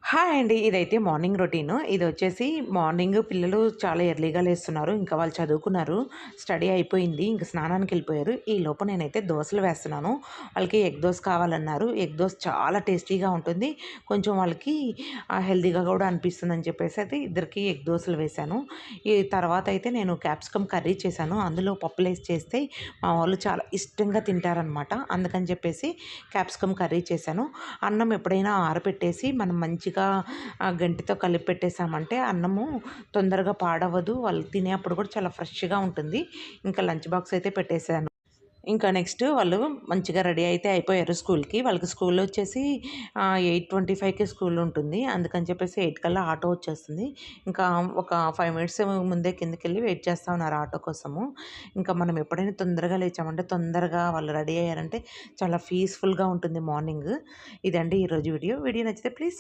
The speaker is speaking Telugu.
హాయ్ అండి. ఇదైతే మార్నింగ్ రొటీను. ఇదొచ్చేసి మార్నింగ్ పిల్లలు చాలా ఎర్లీగా లేస్తున్నారు. ఇంకా వాళ్ళు చదువుకున్నారు. స్టడీ అయిపోయింది. ఇంక స్నానానికెళ్ళిపోయారు. ఈలోపు నేనైతే దోసలు వేస్తున్నాను. వాళ్ళకి ఎగ్ దోస కావాలన్నారు. ఎగ్ దోస చాలా టేస్టీగా ఉంటుంది. కొంచెం వాళ్ళకి హెల్తీగా కూడా అనిపిస్తుందని చెప్పేసి అయితే ఇద్దరికీ ఎగ్ దోసలు వేశాను. ఈ తర్వాత అయితే నేను క్యాప్సికమ్ కర్రీ చేశాను. అందులో పప్పులేసి చేస్తే మా వాళ్ళు చాలా ఇష్టంగా తింటారనమాట. అందుకని చెప్పేసి క్యాప్సికమ్ కర్రీ చేశాను. అన్నం ఎప్పుడైనా ఆరబెట్టేసి మనం మంచిగా గంటితో కలిపి పెట్టేసామంటే అన్నము తొందరగా పాడవదు. వాళ్ళు తినేప్పుడు కూడా చాలా ఫ్రెష్‌గా ఉంటుంది. ఇంకా లంచ్ బాక్స్ అయితే పెట్టేసాను. ఇంకా నెక్స్ట్ వాళ్ళు మంచిగా రెడీ అయితే అయిపోయారు స్కూల్‌కి. వాళ్ళకి స్కూల్ వచ్చేసి 8:25కే స్కూల్ ఉంటుంది. అందుకని చెప్పేసి 8 కల్లా ఆటో వచ్చేస్తుంది. ఇంకా ఒక 5 మినిట్స్ ముందే కిందకెళ్ళి వెయిట్ చేస్తా ఉన్నారు ఆటో కోసము. ఇంకా మనం ఎప్పుడైనా తొందరగా లేచామంటే తొందరగా వాళ్ళు రెడీ అయ్యారంటే చాలా పీస్‌ఫుల్‌గా ఉంటుంది మార్నింగ్. ఇదండి ఈరోజు వీడియో. వీడియో నచ్చితే ప్లీజ్